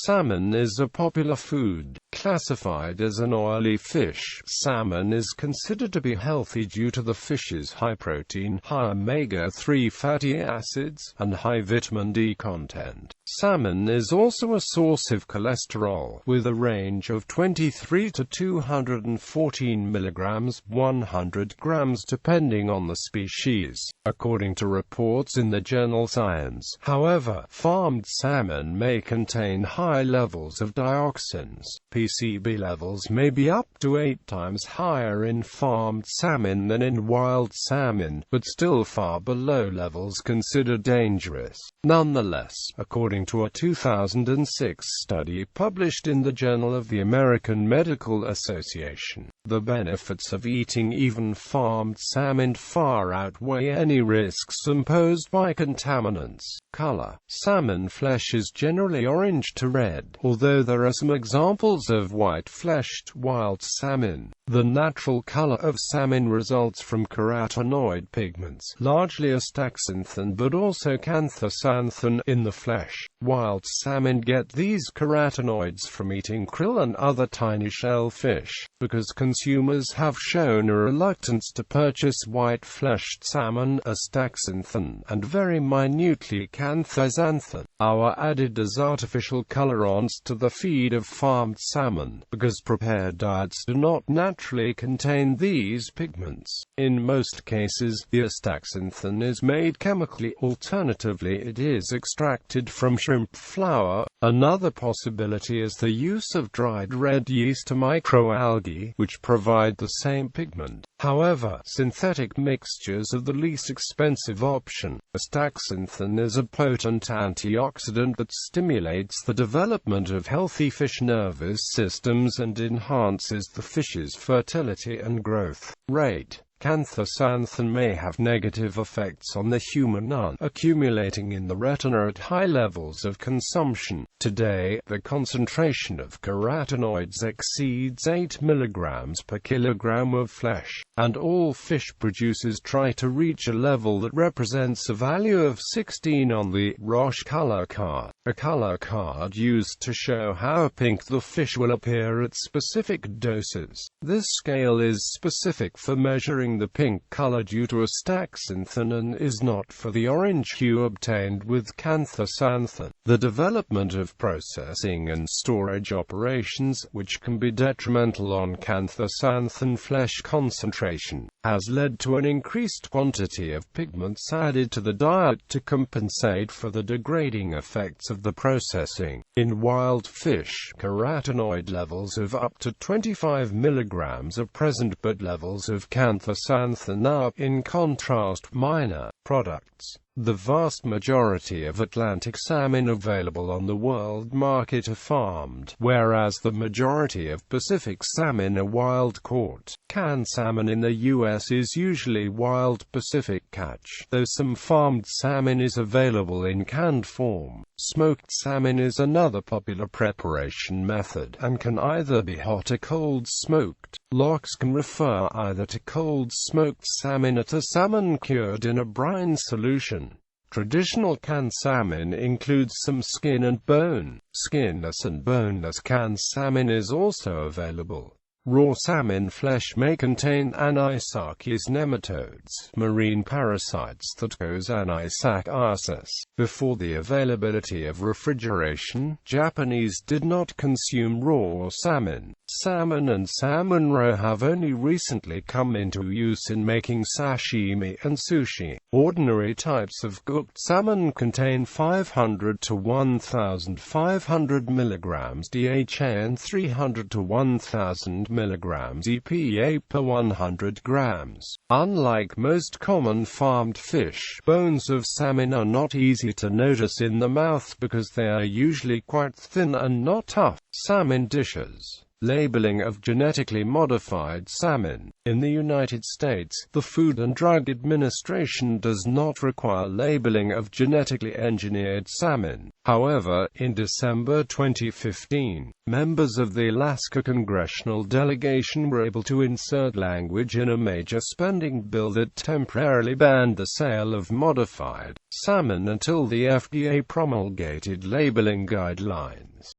Salmon is a popular food, classified as an oily fish. Salmon is considered to be healthy due to the fish's high protein, high omega-3 fatty acids, and high vitamin D content. Salmon is also a source of cholesterol, with a range of 23 to 214 milligrams, 100 grams depending on the species, according to reports in the journal Science. However, farmed salmon may contain high levels of dioxins. PCB levels may be up to 8 times higher in farmed salmon than in wild salmon, but still far below levels considered dangerous. Nonetheless, according to a 2006 study published in the Journal of the American Medical Association, the benefits of eating even farmed salmon far outweigh any risks imposed by contaminants. Color: salmon flesh is generally orange to red, although there are some examples of white-fleshed wild salmon. The natural color of salmon results from carotenoid pigments, largely astaxanthin but also canthaxanthin, in the flesh. Wild salmon get these carotenoids from eating krill and other tiny shellfish. Because consumers have shown a reluctance to purchase white-fleshed salmon, astaxanthin, and very minutely canthaxanthin are added as artificial colorants to the feed of farmed salmon, because prepared diets do not naturally contain these pigments. In most cases, the astaxanthin is made chemically. Alternatively, it is extracted from shrimp flour. Another possibility is the use of dried red yeast or microalgae, which provide the same pigment. However, synthetic mixtures are the least expensive option. Astaxanthin is a potent antioxidant that stimulates the development of healthy fish nervous systems and enhances the fish's fertility and growth rate. Canthaxanthin may have negative effects on the human eye, accumulating in the retina at high levels of consumption. Today, the concentration of carotenoids exceeds 8 milligrams per kilogram of flesh, and all fish producers try to reach a level that represents a value of 16 on the Roche color card, a color card used to show how pink the fish will appear at specific doses. This scale is specific for measuring the pink color due to astaxanthin and is not for the orange hue obtained with canthaxanthin. The development of processing and storage operations, which can be detrimental on canthaxanthin flesh concentration, has led to an increased quantity of pigments added to the diet to compensate for the degrading effects of the processing. In wild fish, carotenoid levels of up to 25 milligrams are present, but levels of canthaxanthin are, in contrast, minor. Products: the vast majority of Atlantic salmon available on the world market are farmed, whereas the majority of Pacific salmon are wild-caught. Canned salmon in the U.S. is usually wild Pacific catch, though some farmed salmon is available in canned form. Smoked salmon is another popular preparation method, and can either be hot or cold smoked. Lox can refer either to cold smoked salmon or to salmon cured in a brine solution. Traditional canned salmon includes some skin and bone. Skinless and boneless canned salmon is also available. Raw salmon flesh may contain anisakis nematodes, marine parasites that cause anisakiasis. Before the availability of refrigeration, Japanese did not consume raw salmon. Salmon and salmon roe have only recently come into use in making sashimi and sushi. Ordinary types of cooked salmon contain 500 to 1,500 milligrams DHA and 300 to 1,000 milligrams EPA per 100 grams. Unlike most common farmed fish, bones of salmon are not easy to notice in the mouth because they are usually quite thin and not tough. Salmon dishes. Labeling of genetically modified salmon. In the United States, the Food and Drug Administration does not require labeling of genetically engineered salmon. However, in December 2015, members of the Alaska congressional delegation were able to insert language in a major spending bill that temporarily banned the sale of modified salmon until the FDA promulgated labeling guidelines.